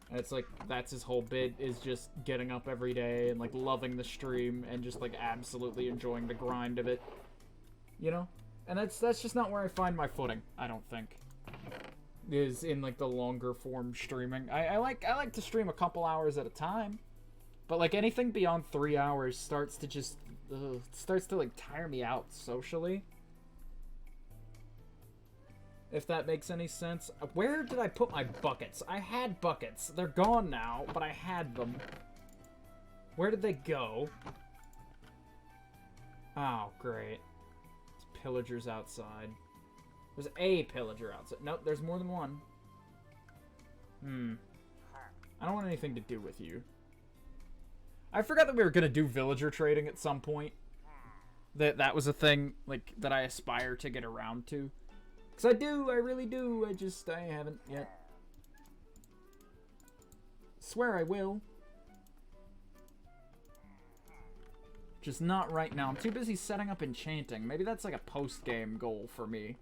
And it's like, that's his whole bit, is just getting up every day and, like, loving the stream and just, like, absolutely enjoying the grind of it, you know? And that's just not where I find my footing, I don't think, is in, like, the longer form streaming. I like to stream a couple hours at a time, but, like, anything beyond 3 hours starts to just, starts to, like, tire me out socially. if that makes any sense. Where did I put my buckets? I had buckets. They're gone now, but I had them. Where did they go? Oh, great. There's pillagers outside. There's a pillager outside. Nope, there's more than one. I don't want anything to do with you. I forgot that we were gonna do villager trading at some point. That was a thing, like, that I aspire to get around to. Because I really do. I haven't yet. Swear I will. Just not right now. I'm too busy setting up enchanting. Maybe that's like a post-game goal for me.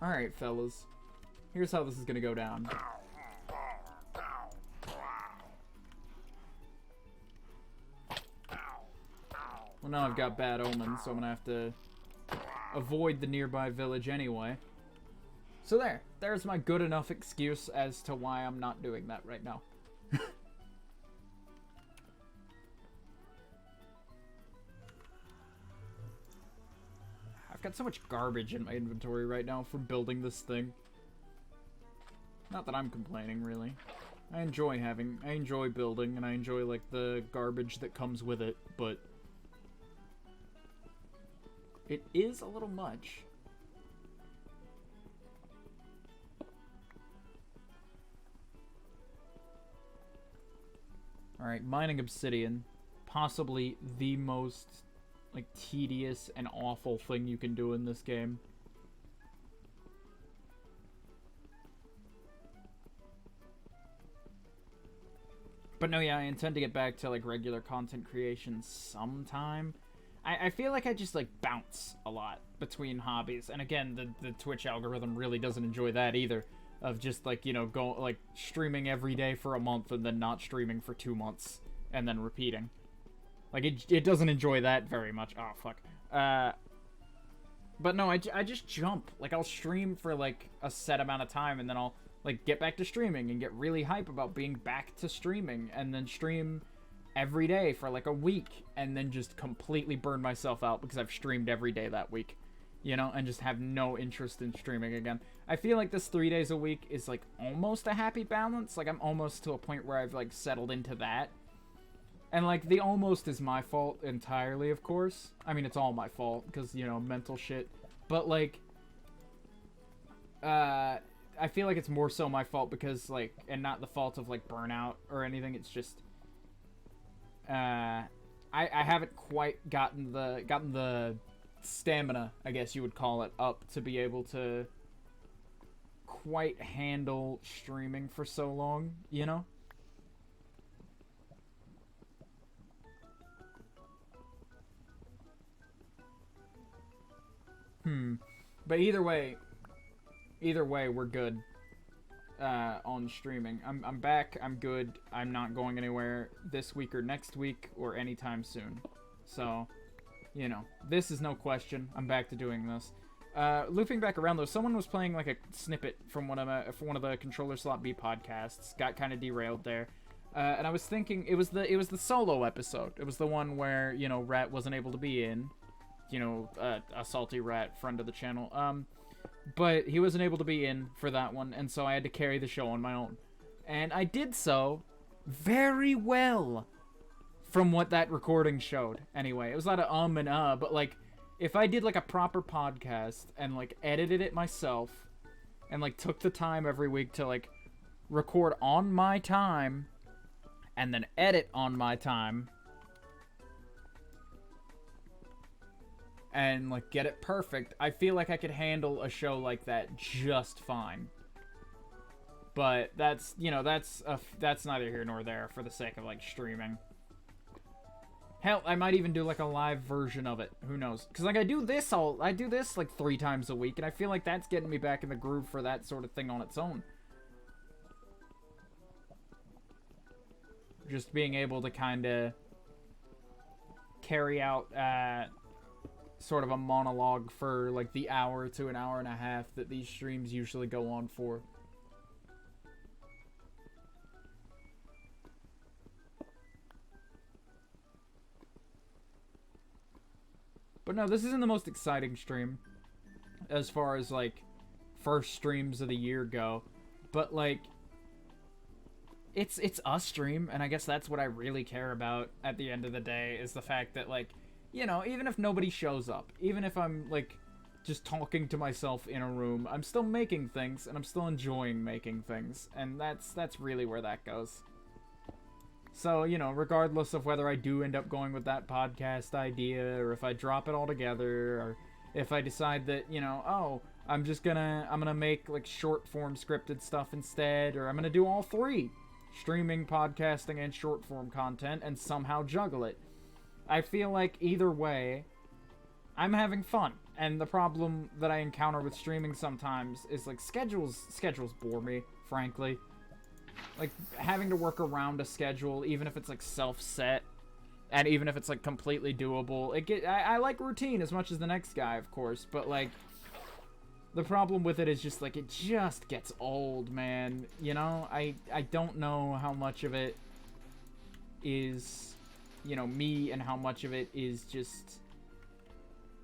Alright, fellas. Here's how this is gonna go down. Well, now I've got bad omens, so I'm gonna have to avoid the nearby village anyway. So there's my good enough excuse as to why I'm not doing that right now. I've got so much garbage in my inventory right now from building this thing. Not that I'm complaining, really. I enjoy building, and I enjoy, like, the garbage that comes with it, but it is a little much. Alright, mining obsidian. Possibly the most, like, tedious and awful thing you can do in this game. But no, yeah, I intend to get back to, like, regular content creation sometime. I feel like I just, like, bounce a lot between hobbies. And again, the Twitch algorithm really doesn't enjoy that either. Of just, like, you know, streaming every day for a month and then not streaming for 2 months. And then repeating. Like, it doesn't enjoy that very much. Oh, fuck. But no, I just jump. Like, I'll stream for, like, a set amount of time, and then I'll, like, get back to streaming and get really hype about being back to streaming, and then stream every day for, like, a week, and then just completely burn myself out because I've streamed every day that week. You know, and just have no interest in streaming again. I feel like this 3 days a week is, like, almost a happy balance. Like, I'm almost to a point where I've, like, settled into that. And, like, the almost is my fault entirely, of course. I mean, it's all my fault, because, you know, mental shit. But, like, I feel like it's more so my fault because, like, and not the fault of, like, burnout or anything. It's just, I haven't quite gotten the stamina, I guess you would call it, up to be able to quite handle streaming for so long, you know? But either way, we're good on streaming. I'm back, I'm good, I'm not going anywhere this week or next week or anytime soon. So, you know, this is no question. I'm back to doing this. Looping back around though, someone was playing like a snippet from one of the Controller Slot B podcasts. Got kind of derailed there, and I was thinking it was the solo episode. It was the one where, you know, Rat wasn't able to be in. You know, a salty Rat, friend of the channel. But he wasn't able to be in for that one, and so I had to carry the show on my own, and I did so very well. From what that recording showed. Anyway, it was a lot of and but, like, if I did, like, a proper podcast and, like, edited it myself and, like, took the time every week to, like, record on my time and then edit on my time and, like, get it perfect, I feel like I could handle a show like that just fine. But that's, you know, that's neither here nor there for the sake of, like, streaming. Hell, I might even do, like, a live version of it. Who knows? Because, like, I do this, like, 3 times a week, and I feel like that's getting me back in the groove for that sort of thing on its own. Just being able to kind of carry out, sort of a monologue for, like, the hour to an hour and a half that these streams usually go on for. But no, this isn't the most exciting stream as far as, like, first streams of the year go. But, like, it's a stream, and I guess that's what I really care about at the end of the day, is the fact that, like, you know, even if nobody shows up, even if I'm, like, just talking to myself in a room, I'm still making things, and I'm still enjoying making things, and that's really where that goes. So, you know, regardless of whether I do end up going with that podcast idea, or if I drop it altogether, or if I decide that, you know, oh, I'm gonna make, like, short-form scripted stuff instead, or I'm gonna do all three, streaming, podcasting, and short-form content, and somehow juggle it. I feel like either way, I'm having fun. And the problem that I encounter with streaming sometimes is, like, schedules bore me, frankly. Like, having to work around a schedule, even if it's, like, self-set, and even if it's, like, completely doable. I like routine as much as the next guy, of course, but, like, the problem with it is just, like, it just gets old, man. You know? I don't know how much of it is, you know, me, and how much of it is just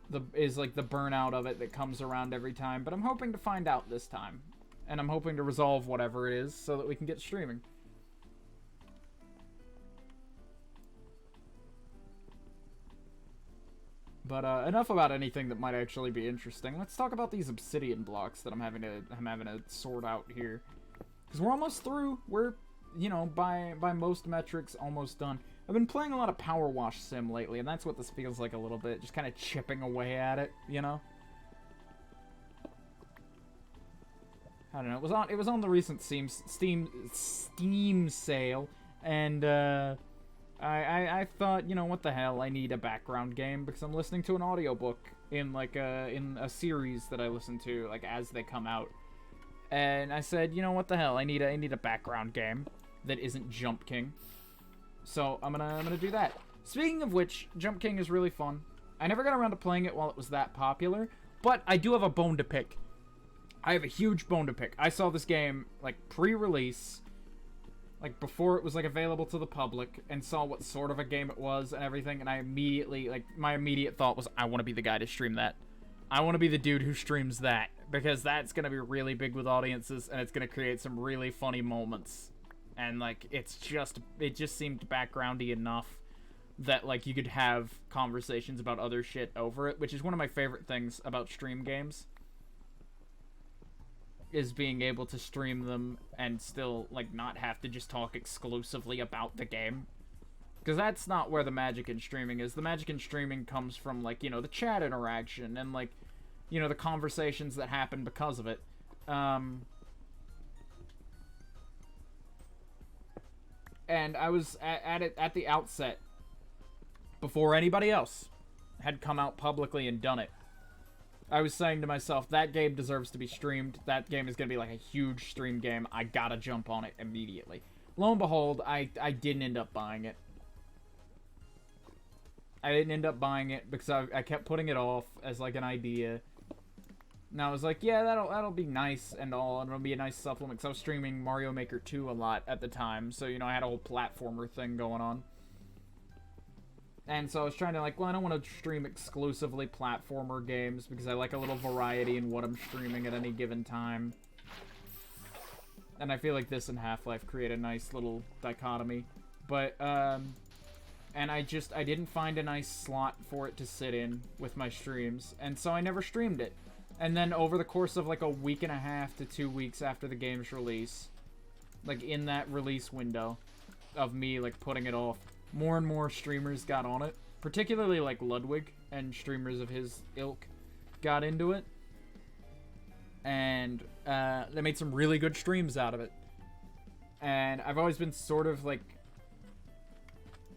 like the burnout of it that comes around every time, but I'm hoping to find out this time, and I'm hoping to resolve whatever it is so that we can get streaming. But enough about anything that might actually be interesting. Let's talk about these obsidian blocks that I'm having to sort out here, because we're almost through. We're, you know, by most metrics, almost done. I've been playing a lot of Power Wash Sim lately, and that's what this feels like a little bit. Just kind of chipping away at it, you know? I don't know. It was on the recent Steam sale, and I thought, you know, what the hell? I need a background game because I'm listening to an audiobook in a series that I listen to, like, as they come out. And I said, you know, what the hell? I need a background game that isn't Jump King. So I'm gonna do that. Speaking of which, Jump King is really fun. I never got around to playing it while it was that popular, but I do have a bone to pick. I have a huge bone to pick. I saw this game, like, pre-release, like, before it was, like, available to the public, and saw what sort of a game it was and everything, and I immediately, like, my immediate thought was, I want to be the guy to stream that. I want to be the dude who streams that, because that's gonna be really big with audiences, and it's gonna create some really funny moments. And, like, it just seemed backgroundy enough that, like, you could have conversations about other shit over it, which is one of my favorite things about stream games, is being able to stream them and still, like, not have to just talk exclusively about the game. Because that's not where the magic in streaming is. The magic in streaming comes from, like, you know, the chat interaction and, like, you know, the conversations that happen because of it. And I was at it at the outset, before anybody else had come out publicly and done it. I was saying to myself, that game deserves to be streamed. That game is going to be like a huge stream game. I gotta jump on it immediately. Lo and behold, I didn't end up buying it. I didn't end up buying it because I kept putting it off as, like, an idea. And I was like, yeah, that'll be nice and all, and it'll be a nice supplement, because I was streaming Mario Maker 2 a lot at the time, so, you know, I had a whole platformer thing going on. And so I was trying to, like, well, I don't want to stream exclusively platformer games, because I like a little variety in what I'm streaming at any given time. And I feel like this and Half-Life create a nice little dichotomy. But, and I didn't find a nice slot for it to sit in with my streams, and so I never streamed it. And then over the course of, like, a week and a half to 2 weeks after the game's release, like, in that release window of me, like, putting it off, more and more streamers got on it. Particularly, like, Ludwig and streamers of his ilk got into it. And they made some really good streams out of it. And I've always been sort of, like,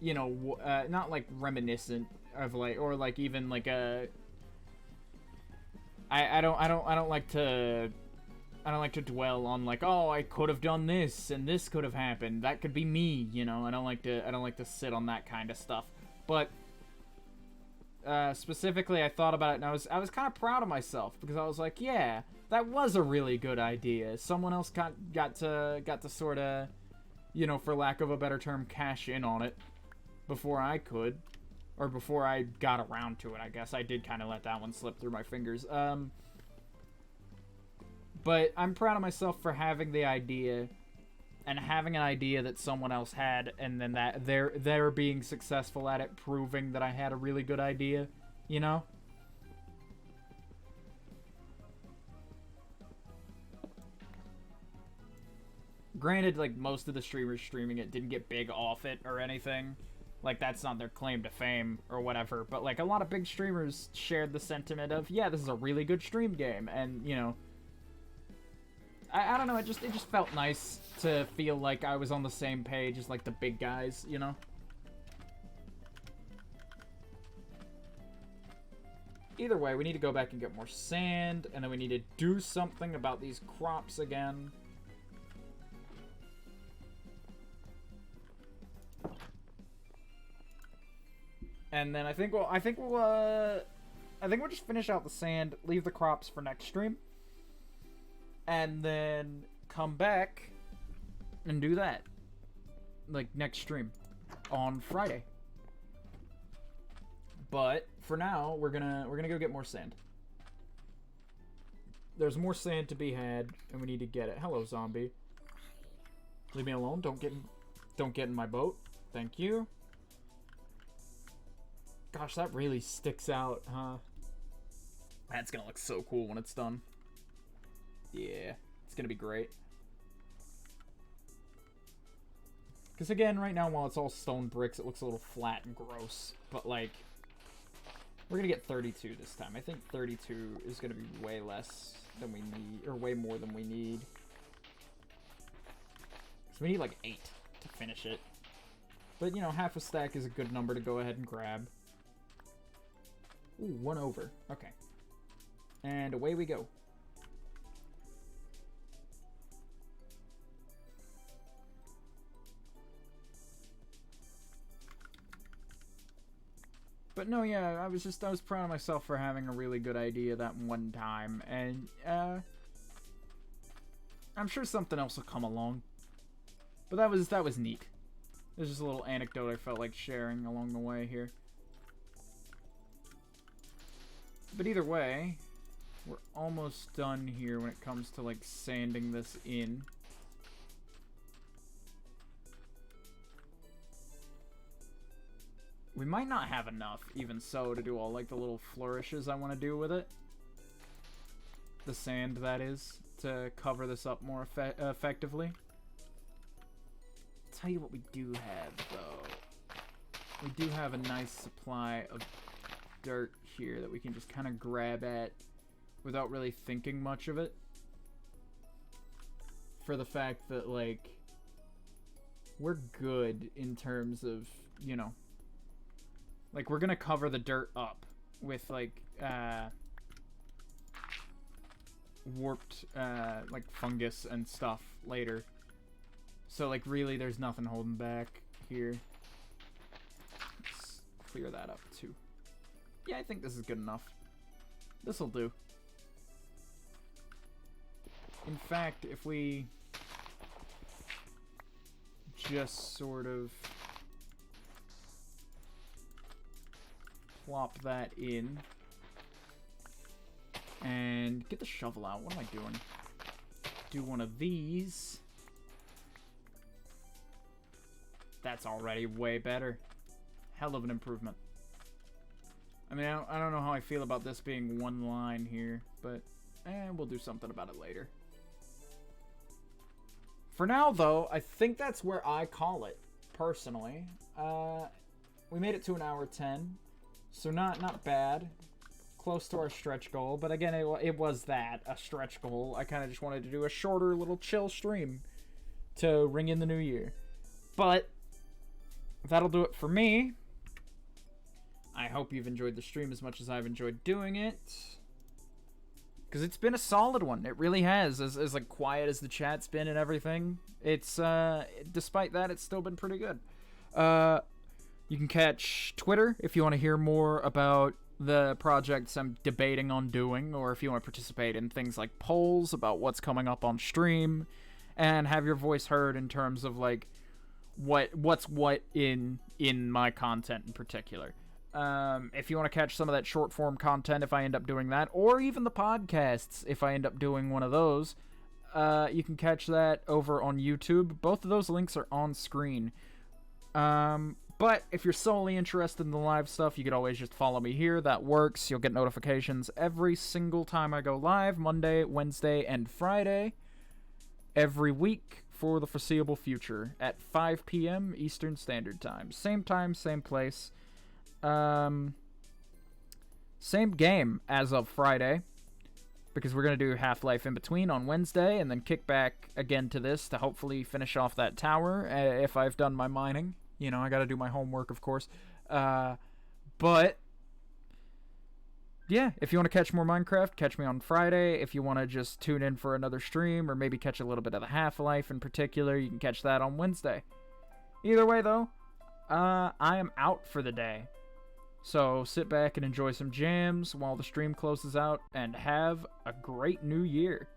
you know, not, like, reminiscent of, like, or, like, even, like, a... I don't like to dwell on, like, oh, I could have done this and this could have happened. That could be me, you know. I don't like to sit on that kind of stuff. But specifically, I thought about it, and I was kind of proud of myself, because I was like, yeah, that was a really good idea. Someone else got to sort of, you know, for lack of a better term, cash in on it before I could, Or before I got around to it, I guess. I did kind of let that one slip through my fingers. But I'm proud of myself for having the idea, and having an idea that someone else had, and then that they're being successful at it, proving that I had a really good idea, you know? Granted, like, most of the streamers streaming it didn't get big off it or anything. Like, that's not their claim to fame or whatever. But, like, a lot of big streamers shared the sentiment of, yeah, this is a really good stream game. And, you know, I don't know, it just felt nice to feel like I was on the same page as, like, the big guys, you know? Either way, we need to go back and get more sand, and then we need to do something about these crops again. And then I think we'll just finish out the sand, leave the crops for next stream, and then come back and do that, like, next stream on Friday. But for now, we're gonna go get more sand. There's more sand to be had, and we need to get it. Hello, zombie. Leave me alone. Don't get in my boat. Thank you. Gosh, that really sticks out, huh? That's gonna look so cool when it's done. Yeah, it's gonna be great. Because again, right now, while it's all stone bricks, it looks a little flat and gross. But, like, we're gonna get 32 this time. I think 32 is gonna be way less than we need, or way more than we need. So we need, like, 8 to finish it. But, you know, half a stack is a good number to go ahead and grab. Ooh, 1 over. Okay. And away we go. But no, yeah, I was proud of myself for having a really good idea that one time, and I'm sure something else will come along. But that was neat. There's just a little anecdote I felt like sharing along the way here. But either way, we're almost done here when it comes to, like, sanding this in. We might not have enough, even so, to do all, like, the little flourishes I want to do with it. The sand, that is, to cover this up more effectively. I'll tell you what we do have, though. We do have a nice supply of dirt here that we can just kind of grab at without really thinking much of it. For the fact that, like, we're good in terms of, you know, like, we're gonna cover the dirt up with, like, warped, like, fungus and stuff later. So, like, really, there's nothing holding back here. Let's clear that up, too. Yeah, I think this is good enough. This'll do. In fact, if we just sort of plop that in and get the shovel out. What am I doing? Do one of these. That's already way better. Hell of an improvement. I mean, I don't know how I feel about this being one line here, but we'll do something about it later. For now, though, I think that's where I call it, personally. We made it to 1 hour 10, so not bad. Close to our stretch goal, but again, it was a stretch goal. I kind of just wanted to do a shorter, little chill stream to ring in the new year. But that'll do it for me. I hope you've enjoyed the stream as much as I've enjoyed doing it. Because it's been a solid one. It really has. As like, quiet as the chat's been and everything. It's, despite that, it's still been pretty good. You can catch Twitter if you want to hear more about the projects I'm debating on doing, or if you want to participate in things like polls about what's coming up on stream, and have your voice heard in terms of, like, what's what in my content in particular. If you want to catch some of that short form content, if I end up doing that, or even the podcasts, if I end up doing one of those, you can catch that over on YouTube. Both of those links are on screen. But if you're solely interested in the live stuff, you could always just follow me here. That works. You'll get notifications every single time I go live, Monday, Wednesday, and Friday, every week for the foreseeable future at 5 p.m. Eastern Standard Time. Same time, same place. Same game as of Friday, because we're going to do Half-Life in between on Wednesday, and then kick back again to this to hopefully finish off that tower, if I've done my mining. You know, I gotta do my homework, of course. But, yeah, if you want to catch more Minecraft, catch me on Friday. If you want to just tune in for another stream, or maybe catch a little bit of the Half-Life in particular, you can catch that on Wednesday. Either way, though, I am out for the day. So sit back and enjoy some jams while the stream closes out, and have a great new year.